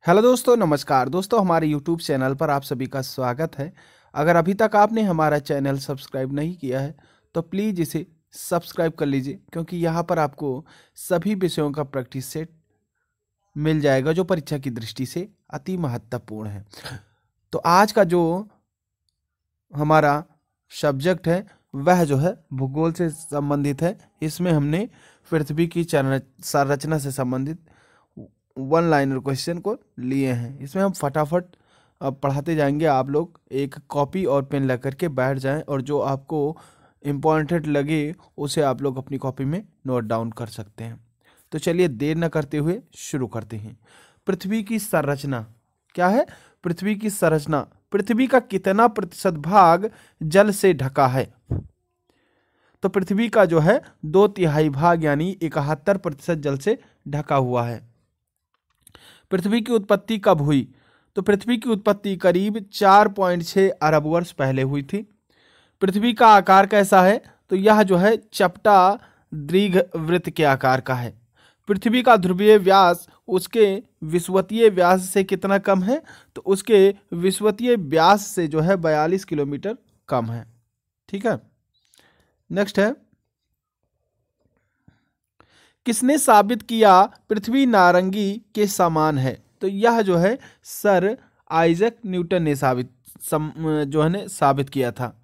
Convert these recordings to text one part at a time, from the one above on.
Hello दोस्तों, नमस्कार दोस्तों। हमारे यूट्यूब चैनल पर आप सभी का स्वागत है। अगर अभी तक आपने हमारा चैनल सब्सक्राइब नहीं किया है तो प्लीज़ इसे सब्सक्राइब कर लीजिए, क्योंकि यहाँ पर आपको सभी विषयों का प्रैक्टिस सेट मिल जाएगा जो परीक्षा की दृष्टि से अति महत्वपूर्ण है। तो आज का जो हमारा सब्जेक्ट है वह जो है भूगोल से संबंधित है। इसमें हमने पृथ्वी की संरचना से संबंधित वन लाइनर क्वेश्चन को लिए हैं। इसमें हम फटाफट पढ़ाते जाएंगे। आप लोग एक कॉपी और पेन लेकर के बैठ जाएं और जो आपको इम्पोर्टेंट लगे उसे आप लोग अपनी कॉपी में नोट डाउन कर सकते हैं। तो चलिए देर न करते हुए शुरू करते हैं। पृथ्वी की संरचना क्या है? पृथ्वी की संरचना, पृथ्वी का कितना प्रतिशत भाग जल से ढका है? तो पृथ्वी का जो है 2/3 भाग यानी 71% जल से ढका हुआ है। पृथ्वी की उत्पत्ति कब हुई? तो पृथ्वी की उत्पत्ति करीब 4.6 अरब वर्ष पहले हुई थी। पृथ्वी का आकार कैसा है? तो यह जो है चपटा दीर्घवृत्त के आकार का है। पृथ्वी का ध्रुवीय व्यास उसके विषुवतीय व्यास से कितना कम है? तो उसके विषुवतीय व्यास से जो है 42 किलोमीटर कम है। ठीक है, नेक्स्ट है, किसने साबित किया पृथ्वी नारंगी के समान है? तो यह जो है सर आइजैक न्यूटन ने साबित किया था।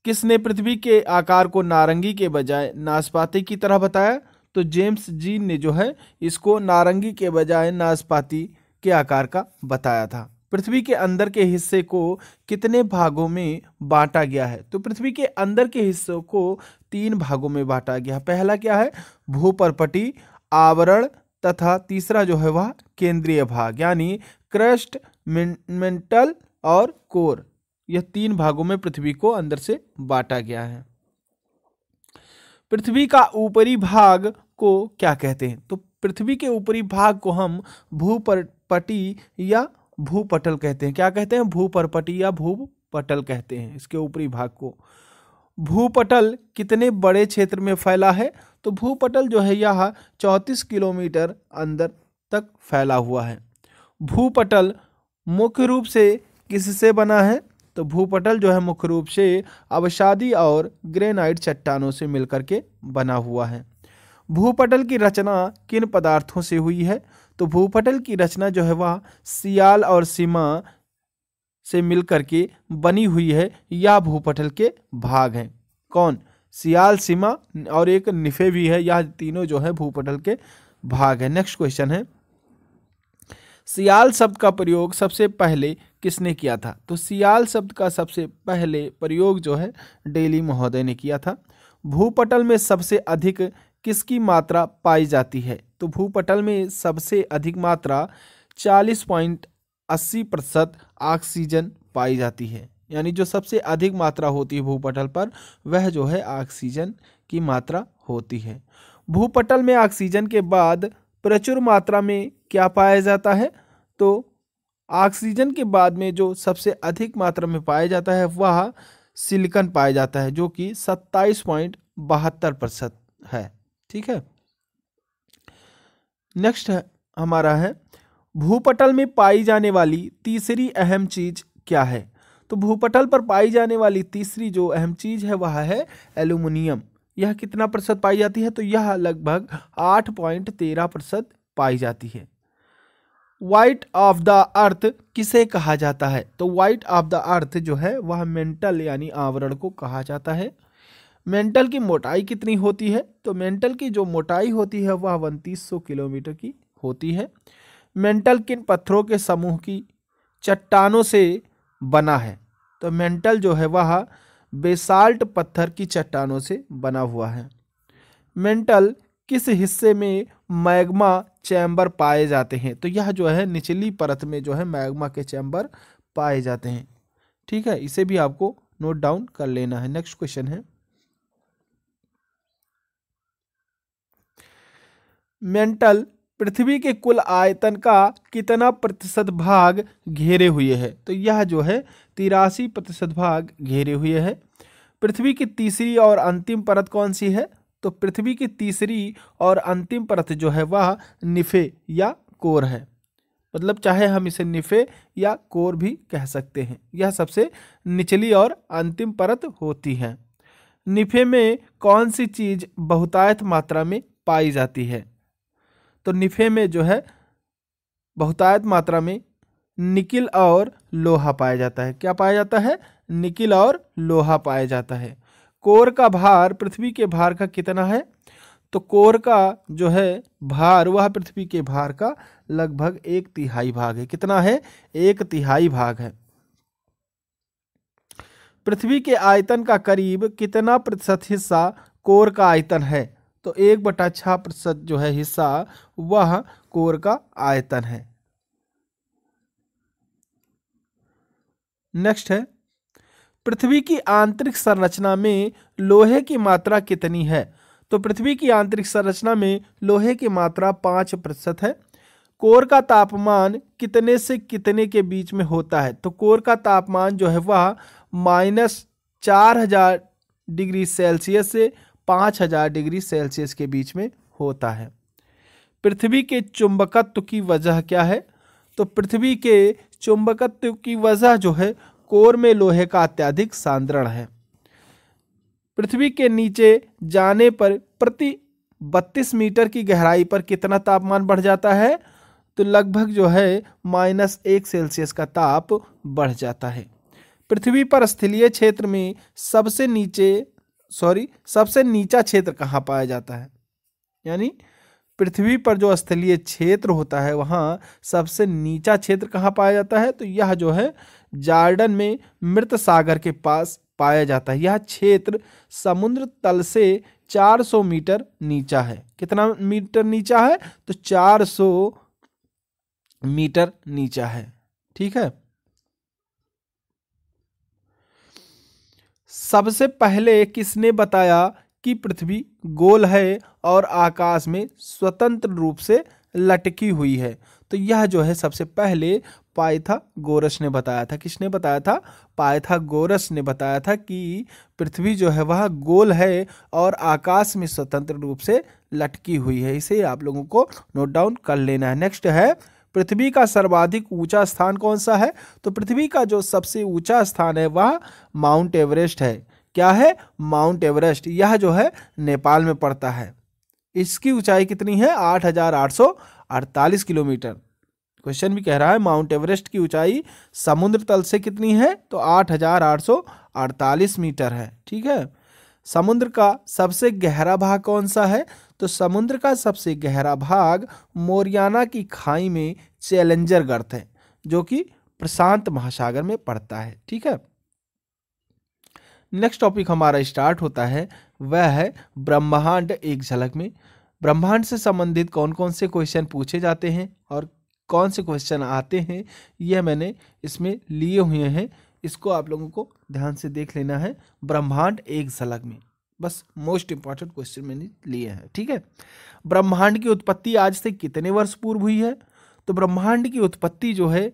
किसने पृथ्वी के आकार को नारंगी के बजाय नाशपाती की तरह बताया? तो जेम्स जीन ने जो है इसको नारंगी के बजाय नाशपाती के आकार का बताया था। पृथ्वी के अंदर के हिस्से को कितने भागों में बांटा गया है? तो पृथ्वी के अंदर के हिस्सों को 3 भागों में बांटा गया। पहला क्या है? भूपर्पटी, आवरण तथा तीसरा जो है वह केंद्रीय भाग यानी क्रस्ट, मेंटल और कोर। यह 3 भागों में पृथ्वी को अंदर से बांटा गया है। पृथ्वी का ऊपरी भाग को क्या कहते हैं? तो पृथ्वी के ऊपरी भाग को हम भूपर्पटी या भूपटल कहते हैं। क्या कहते हैं? भूपर्पटी या भूपटल कहते हैं इसके ऊपरी भाग को। भूपटल कितने बड़े क्षेत्र में फैला है? तो भूपटल जो है यह 34 किलोमीटर अंदर तक फैला हुआ है। भूपटल मुख्य रूप से किससे बना है? तो भूपटल जो है मुख्य रूप से अवसादी और ग्रेनाइट चट्टानों से मिलकर के बना हुआ है। भूपटल की रचना किन पदार्थों से हुई है? तो भूपटल की रचना जो है वह सियाल और सीमा से मिलकर के बनी हुई है। यह भूपटल के भाग हैं। कौन? सियाल, सीमा और एक निफे भी है। यह तीनों जो है भूपटल के भाग है। नेक्स्ट क्वेश्चन है, सियाल शब्द का प्रयोग सबसे पहले किसने किया था? तो सियाल शब्द का सबसे पहले प्रयोग जो है डेली महोदय ने किया था। भूपटल में सबसे अधिक किसकी मात्रा पाई जाती है? तो भूपटल में सबसे अधिक मात्रा 40.80% ऑक्सीजन पाई जाती है। यानी जो सबसे अधिक मात्रा होती है भूपटल पर वह जो है ऑक्सीजन की मात्रा होती है। भूपटल में ऑक्सीजन के बाद प्रचुर मात्रा में क्या पाया जाता है? तो ऑक्सीजन के बाद में जो सबसे अधिक मात्रा में पाया जाता है वह सिलिकॉन पाया जाता है, जो कि 27.72% है। ठीक है, नेक्स्ट है हमारा है, भूपटल में पाई जाने वाली तीसरी अहम चीज क्या है? तो भूपटल पर पाई जाने वाली तीसरी जो अहम चीज है वह है एल्यूमिनियम। यह कितना प्रतिशत पाई जाती है? तो यह लगभग 8.13% पाई जाती है। व्हाइट ऑफ द अर्थ किसे कहा जाता है? तो व्हाइट ऑफ द अर्थ जो है वह मेंटल यानी आवरण को कहा जाता है। मेंटल की मोटाई कितनी होती है? तो मेंटल की जो मोटाई होती है वह 2900 किलोमीटर की होती है। मेंटल किन पत्थरों के समूह की चट्टानों से बना है? तो मेंटल जो है वह बेसाल्ट पत्थर की चट्टानों से बना हुआ है। मेंटल किस हिस्से में मैग्मा चैम्बर पाए जाते हैं? तो यह जो है निचली परत में जो है मैग्मा के चैम्बर पाए जाते हैं। ठीक है, इसे भी आपको नोट डाउन कर लेना है। नेक्स्ट क्वेश्चन है, मेंटल पृथ्वी के कुल आयतन का कितना प्रतिशत भाग घेरे हुए है? तो यह जो है 83% भाग घेरे हुए है। पृथ्वी की तीसरी और अंतिम परत कौन सी है? तो पृथ्वी की तीसरी और अंतिम परत जो है वह निफे या कोर है। मतलब चाहे हम इसे निफे या कोर भी कह सकते हैं। यह सबसे निचली और अंतिम परत होती है। निफे में कौन सी चीज बहुतायत मात्रा में पाई जाती है? तो निफे में जो है बहुतायत मात्रा में निकिल और लोहा पाया जाता है। क्या पाया जाता है? निकिल और लोहा पाया जाता है। कोर का भार पृथ्वी के भार का कितना है? तो कोर का जो है भार वह पृथ्वी के भार का लगभग 1/3 भाग है। कितना है? 1/3 भाग है। पृथ्वी के आयतन का करीब कितना प्रतिशत हिस्सा कोर का आयतन है? तो 1/6% जो है हिस्सा वह कोर का आयतन है। नेक्स्ट है, पृथ्वी की आंतरिक संरचना में लोहे की मात्रा कितनी है? तो पृथ्वी की आंतरिक संरचना में लोहे की मात्रा 5% है। कोर का तापमान कितने से कितने के बीच में होता है? तो कोर का तापमान जो है वह -4000 डिग्री सेल्सियस से 5000 डिग्री सेल्सियस के बीच में होता है। पृथ्वी के चुंबकत्व की वजह क्या है? तो पृथ्वी के चुंबकत्व की वजह जो है कोर में लोहे का अत्यधिक सांद्रण है। पृथ्वी के नीचे जाने पर प्रति 32 मीटर की गहराई पर कितना तापमान बढ़ जाता है? तो लगभग जो है -1 सेल्सियस का ताप बढ़ जाता है। पृथ्वी पर स्थलीय क्षेत्र में सबसे नीचा क्षेत्र कहाँ पाया जाता है? यानी पृथ्वी पर जो स्थलीय क्षेत्र होता है वहाँ सबसे नीचा क्षेत्र कहाँ पाया जाता है? तो यह जो है जॉर्डन में मृत सागर के पास पाया जाता है। यह क्षेत्र समुद्र तल से 400 मीटर नीचा है। कितना मीटर नीचा है? तो 400 मीटर नीचा है। ठीक है। सबसे पहले किसने बताया कि पृथ्वी गोल है और आकाश में स्वतंत्र रूप से लटकी हुई है? तो यह जो है सबसे पहले पाइथागोरस ने बताया था। किसने बताया था? पाइथागोरस ने बताया था कि पृथ्वी जो है वह गोल है और आकाश में स्वतंत्र रूप से लटकी हुई है। इसे आप लोगों को नोट डाउन कर लेना है। नेक्स्ट है, पृथ्वी का सर्वाधिक ऊंचा स्थान कौन सा है? तो पृथ्वी का जो सबसे ऊंचा स्थान है वह माउंट एवरेस्ट है। क्या है? Mount Everest. यह जो है नेपाल में पड़ता है। इसकी ऊंचाई कितनी है? 8848 किलोमीटर। क्वेश्चन भी कह रहा है माउंट एवरेस्ट की ऊंचाई समुद्र तल से कितनी है? तो 8848 मीटर है। ठीक है। समुद्र का सबसे गहरा भाग कौन सा है? तो समुद्र का सबसे गहरा भाग मोरियाना की खाई में चैलेंजर गर्त है, जो कि प्रशांत महासागर में पड़ता है। ठीक है। नेक्स्ट टॉपिक हमारा स्टार्ट होता है, वह है ब्रह्मांड एक झलक में। ब्रह्मांड से संबंधित कौन कौन से क्वेश्चन पूछे जाते हैं और कौन से क्वेश्चन आते हैं, यह मैंने इसमें लिए हुए हैं। इसको आप लोगों को ध्यान से देख लेना है। ब्रह्मांड एक झलक में बस मोस्ट इंपॉर्टेंट क्वेश्चन मैंने लिए हैं। ठीक है। ब्रह्मांड की उत्पत्ति आज से कितने वर्ष पूर्व हुई है? तो ब्रह्मांड की उत्पत्ति जो है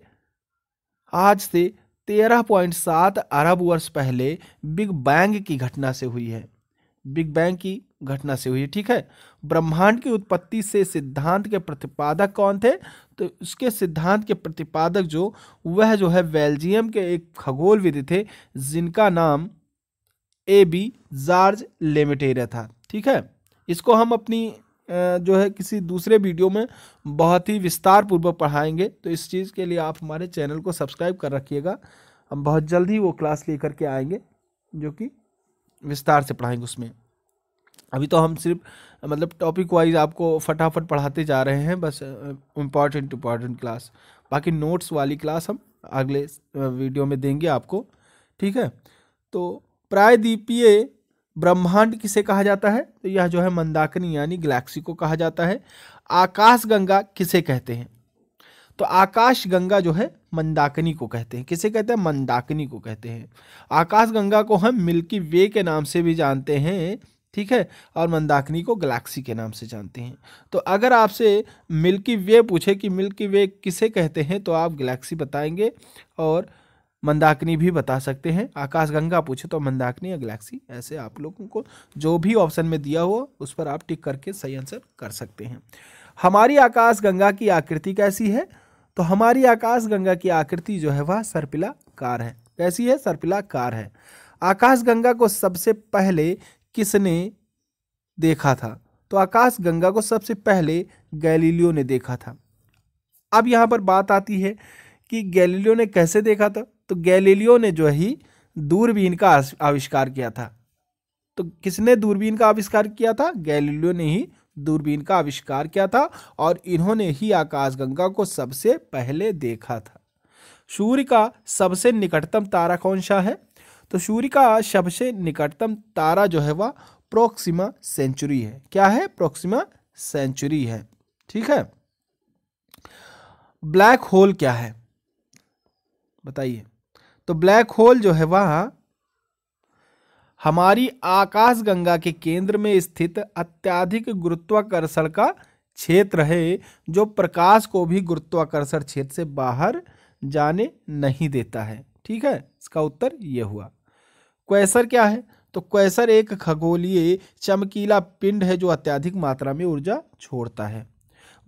आज से 13.7 अरब वर्ष पहले बिग बैंग की घटना से हुई है। बिग बैंग की घटना से हुई है। ठीक है। ब्रह्मांड की उत्पत्ति से सिद्धांत के प्रतिपादक कौन थे? तो उसके सिद्धांत के प्रतिपादक वह जो है बेल्जियम के एक खगोलविद थे, जिनका नाम AB जॉर्ज लेमेटेरिया था। ठीक है। इसको हम अपनी जो है किसी दूसरे वीडियो में बहुत ही विस्तार पूर्वक पढ़ाएंगे, तो इस चीज़ के लिए आप हमारे चैनल को सब्सक्राइब कर रखिएगा। हम बहुत जल्द ही वो क्लास लेकर के आएंगे जो कि विस्तार से पढ़ाएंगे उसमें। अभी तो हम सिर्फ मतलब टॉपिक वाइज आपको फटाफट पढ़ाते जा रहे हैं, बस इम्पॉर्टेंट क्लास। बाकी नोट्स वाली क्लास हम अगले वीडियो में देंगे आपको। ठीक है। तो प्रायद्वीपीय ब्रह्मांड किसे कहा जाता है? तो यह जो है मंदाकिनी यानी गैलेक्सी को कहा जाता है। आकाश गंगा किसे कहते हैं? तो आकाश गंगा जो है मंदाकिनी को कहते हैं। किसे कहते हैं? मंदाकिनी को कहते हैं। आकाश गंगा को हम मिल्की वे के नाम से भी जानते हैं। ठीक है। और मंदाकिनी को गैलेक्सी के नाम से जानते हैं। तो अगर आपसे मिल्की वे पूछे कि मिल्की वे किसे कहते हैं, तो आप गैलेक्सी बताएंगे और मंदाकिनी भी बता सकते हैं। आकाश गंगा पूछे तो मंदाकिनी या गैलेक्सी, ऐसे आप लोगों को जो भी ऑप्शन में दिया हो उस पर आप टिक करके सही आंसर कर सकते हैं। हमारी आकाश गंगा की आकृति कैसी है? तो हमारी आकाशगंगा की आकृति जो है वह सर्पिलाकार है। कैसी है? सर्पिलाकार है। आकाशगंगा को सबसे पहले किसने देखा था? तो आकाशगंगा को सबसे पहले गैलीलियो ने देखा था। अब यहाँ पर बात आती है कि गैलीलियो ने कैसे देखा था? तो गैलीलियो ने जो है दूरबीन का आविष्कार किया था। तो किसने दूरबीन का आविष्कार किया था? गैलीलियो ने ही दूरबीन का आविष्कार किया था और इन्होंने ही आकाशगंगा को सबसे पहले देखा था। सूर्य का सबसे निकटतम तारा कौन सा है? तो सूर्य का सबसे निकटतम तारा जो है वह प्रोक्सिमा सेंचुरी है। क्या है? प्रोक्सिमा सेंचुरी है। ठीक है। ब्लैक होल क्या है बताइए? तो ब्लैक होल जो है वह हमारी आकाशगंगा के केंद्र में स्थित अत्यधिक गुरुत्वाकर्षण का क्षेत्र है, जो प्रकाश को भी गुरुत्वाकर्षण क्षेत्र से बाहर जाने नहीं देता है। ठीक है, इसका उत्तर यह हुआ। क्वेसर क्या है? तो क्वेसर एक खगोलीय चमकीला पिंड है जो अत्यधिक मात्रा में ऊर्जा छोड़ता है।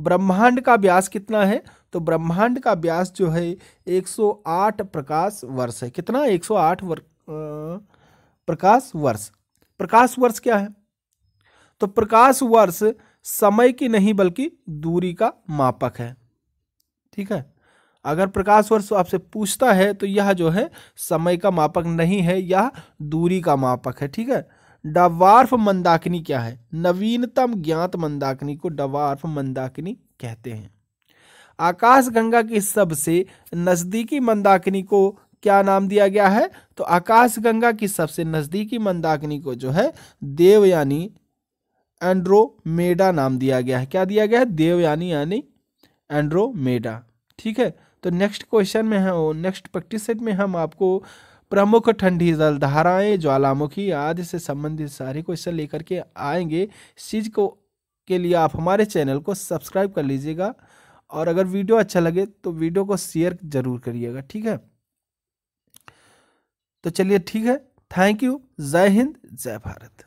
ब्रह्मांड का व्यास कितना है? तो ब्रह्मांड का व्यास जो है 108 प्रकाश वर्ष है। कितना? 108 प्रकाश वर्ष। प्रकाश वर्ष क्या है? तो प्रकाश वर्ष समय की नहीं बल्कि दूरी का मापक है। ठीक है, अगर प्रकाश वर्ष आपसे पूछता है तो यह जो है समय का मापक नहीं है, यह दूरी का मापक है। ठीक है। डवार्फ मंदाकिनी क्या है? नवीनतम ज्ञात मंदाकिनी को डवार्फ मंदाकिनी कहते हैं। आकाशगंगा की सबसे नजदीकी मंदाकिनी को क्या नाम दिया गया है? तो आकाशगंगा की सबसे नजदीकी मंदाकिनी को जो है देवयानी एंड्रोमेडा नाम दिया गया है। क्या दिया गया है? देवयानी यानी एंड्रोमेडा। ठीक है। तो नेक्स्ट क्वेश्चन में है, नेक्स्ट प्रैक्टिस सेट में हम आपको प्रमुख ठंडी जलधाराएं, ज्वालामुखी आदि से संबंधित सारे क्वेश्चन लेकर के आएंगे। इस चीज़ को के लिए आप हमारे चैनल को सब्सक्राइब कर लीजिएगा और अगर वीडियो अच्छा लगे तो वीडियो को शेयर जरूर करिएगा। ठीक है, तो चलिए ठीक है। Thank you. जय हिंद, जय भारत।